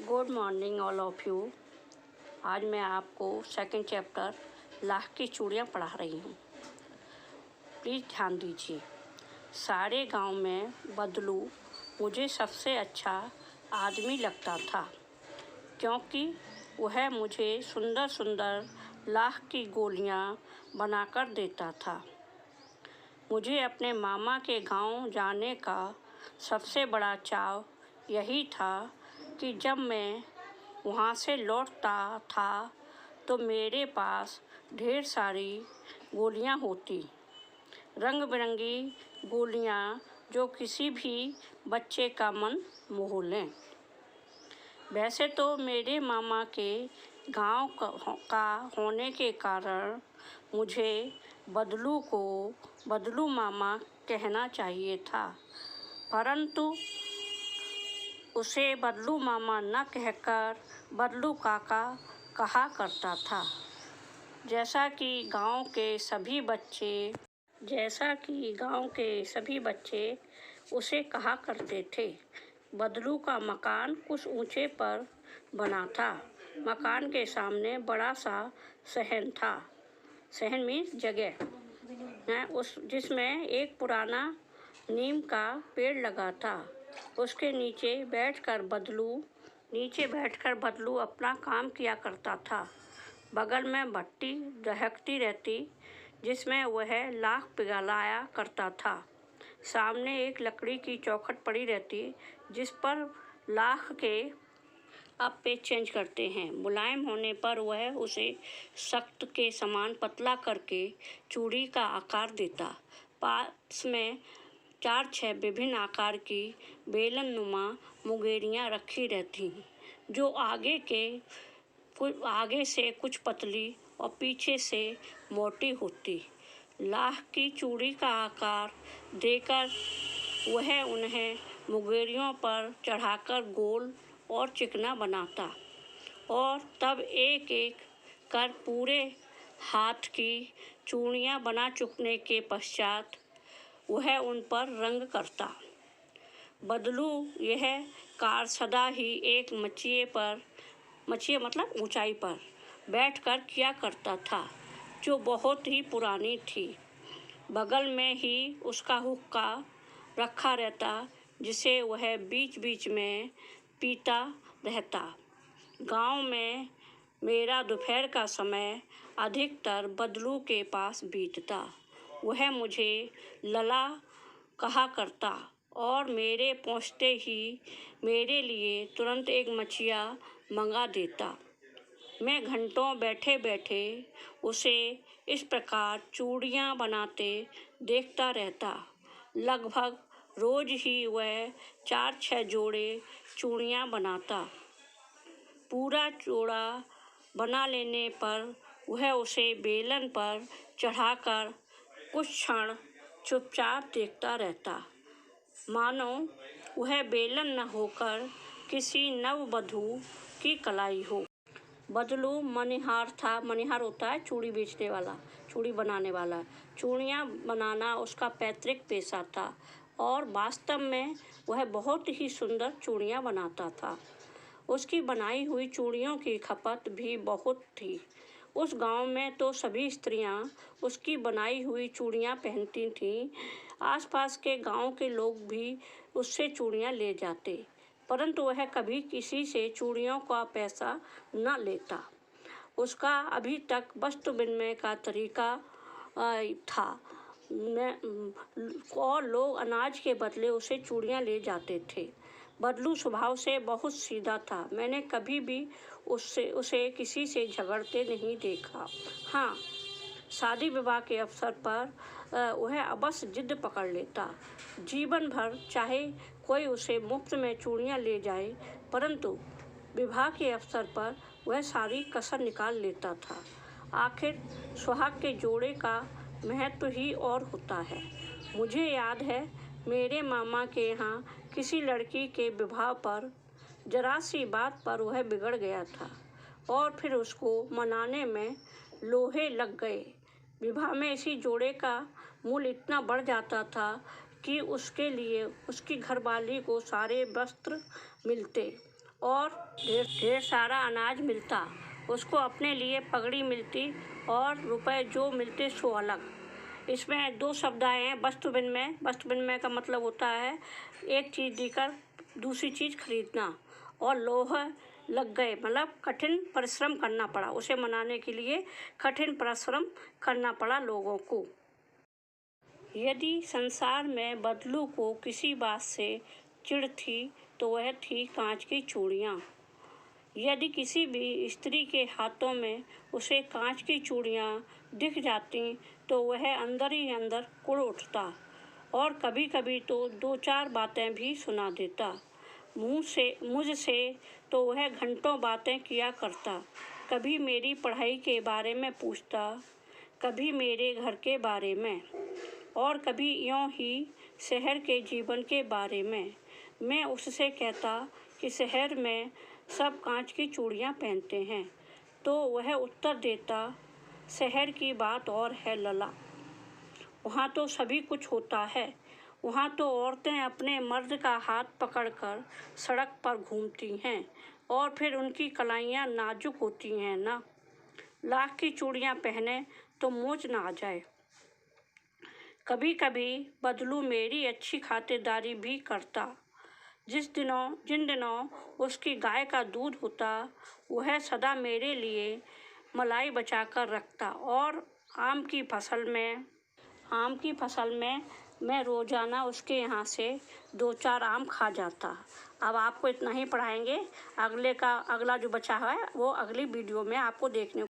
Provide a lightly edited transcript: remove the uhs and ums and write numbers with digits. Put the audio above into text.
Good morning all of you. आज मैं आपको सेकंड चैप्टर लाख की चूड़ियाँ पढ़ा रही हूँ। प्लीज़ ध्यान दीजिए। सारे गांव में बदलू मुझे सबसे अच्छा आदमी लगता था, क्योंकि वह मुझे सुंदर सुंदर लाख की गोलियाँ बनाकर देता था। मुझे अपने मामा के गांव जाने का सबसे बड़ा चाव यही था कि जब मैं वहाँ से लौटता था तो मेरे पास ढेर सारी गोलियाँ होती, रंग बिरंगी गोलियाँ जो किसी भी बच्चे का मन मोह लें। वैसे तो मेरे मामा के गांव का होने के कारण मुझे बदलू को बदलू मामा कहना चाहिए था, परंतु उसे बदलू मामा न कहकर बदलू काका कहा करता था। जैसा कि गांव के सभी बच्चे उसे कहा करते थे। बदलू का मकान कुछ ऊंचे पर बना था। मकान के सामने बड़ा सा सहन था। सहन मीन्स जगह है, जिसमें एक पुराना नीम का पेड़ लगा था। उसके नीचे बैठकर बदलू अपना काम किया करता था। बगल में भट्टी दहकती रहती, जिसमें वह लाख पिघलाया करता था। सामने एक लकड़ी की चौखट पड़ी रहती, जिस पर लाख के अब पे चेंज करते हैं। मुलायम होने पर वह उसे सख्त के समान पतला करके चूड़ी का आकार देता। पास में 4-6 विभिन्न आकार की बेलननुमा मुंगेरियाँ रखी रहती, जो आगे से कुछ पतली और पीछे से मोटी होती। लाख की चूड़ी का आकार देकर वह उन्हें मुंगेरियों पर चढ़ाकर गोल और चिकना बनाता और तब एक एक कर पूरे हाथ की चूड़ियाँ बना चुकने के पश्चात वह उन पर रंग करता। बदलू यह कार्य सदा ही एक मचिए मतलब ऊंचाई पर बैठकर किया करता था, जो बहुत ही पुरानी थी। बगल में ही उसका हुक्का रखा रहता, जिसे वह बीच बीच में पीता रहता। गांव में मेरा दोपहर का समय अधिकतर बदलू के पास बीतता। वह मुझे लला कहा करता और मेरे पहुँचते ही मेरे लिए तुरंत एक मचिया मंगा देता। मैं घंटों बैठे बैठे उसे इस प्रकार चूड़ियाँ बनाते देखता रहता। लगभग रोज ही वह 4-6 जोड़े चूड़ियाँ बनाता। पूरा जोड़ा बना लेने पर वह उसे बेलन पर चढ़ाकर कुछ क्षण चुपचाप देखता रहता, मानो वह बेलन न होकर किसी नववधू की कलाई हो। बदलू मनिहार था। मनिहार होता है चूड़ी बेचने वाला, चूड़ी बनाने वाला। चूड़ियाँ बनाना उसका पैतृक पेशा था और वास्तव में वह बहुत ही सुंदर चूड़ियाँ बनाता था। उसकी बनाई हुई चूड़ियों की खपत भी बहुत थी। उस गांव में तो सभी स्त्रियां उसकी बनाई हुई चूड़ियाँ पहनती थीं। आसपास के गांव के लोग भी उससे चूड़ियाँ ले जाते, परंतु वह कभी किसी से चूड़ियों का पैसा न लेता। उसका अभी तक वस्तु विनिमय का तरीका था और लोग अनाज के बदले उसे चूड़ियाँ ले जाते थे। बदलू स्वभाव से बहुत सीधा था। मैंने कभी भी उसे किसी से झगड़ते नहीं देखा। हाँ, शादी विवाह के अवसर पर वह अवश्य जिद पकड़ लेता। जीवन भर चाहे कोई उसे मुफ्त में चूड़ियाँ ले जाए, परंतु विवाह के अवसर पर वह सारी कसर निकाल लेता था। आखिर सुहाग के जोड़े का महत्व ही और होता है। मुझे याद है, मेरे मामा के यहाँ किसी लड़की के विवाह पर जरा सी बात पर वह बिगड़ गया था और फिर उसको मनाने में लोहे लग गए। विवाह में इसी जोड़े का मूल्य इतना बढ़ जाता था कि उसके लिए उसकी घरवाली को सारे वस्त्र मिलते और ढेर सारा अनाज मिलता। उसको अपने लिए पगड़ी मिलती और रुपए जो मिलते सो अलग। इसमें दो शब्द आए हैं वस्तु विनिमय। वस्तु विनिमय का मतलब होता है एक चीज़ देकर दूसरी चीज़ खरीदना। और लोह लग गए मतलब कठिन परिश्रम करना पड़ा, उसे मनाने के लिए कठिन परिश्रम करना पड़ा लोगों को। यदि संसार में बदलू को किसी बात से चिढ़ थी तो वह थी कांच की चूड़ियाँ। यदि किसी भी स्त्री के हाथों में उसे कांच की चूड़ियाँ दिख जाती तो वह अंदर ही अंदर कुढ़ उठता और कभी कभी तो दो चार बातें भी सुना देता। मुझसे तो वह घंटों बातें किया करता। कभी मेरी पढ़ाई के बारे में पूछता, कभी मेरे घर के बारे में और कभी यूँ ही शहर के जीवन के बारे में। मैं उससे कहता कि शहर में सब कांच की चूड़ियाँ पहनते हैं तो वह उत्तर देता, शहर की बात और है लला, वहाँ तो सभी कुछ होता है। वहाँ तो औरतें अपने मर्द का हाथ पकड़कर सड़क पर घूमती हैं और फिर उनकी कलाइयाँ नाजुक होती हैं ना। लाख की चूड़ियाँ पहने तो मोच ना आ जाए। कभी कभी बदलू मेरी अच्छी खातिरदारी भी करता। जिन दिनों उसकी गाय का दूध होता वह सदा मेरे लिए मलाई बचा कर रखता। और आम की फसल में मैं रोज़ाना उसके यहाँ से दो चार आम खा जाता। अब आपको इतना ही पढ़ाएंगे। अगला जो बचा है वो अगली वीडियो में आपको देखने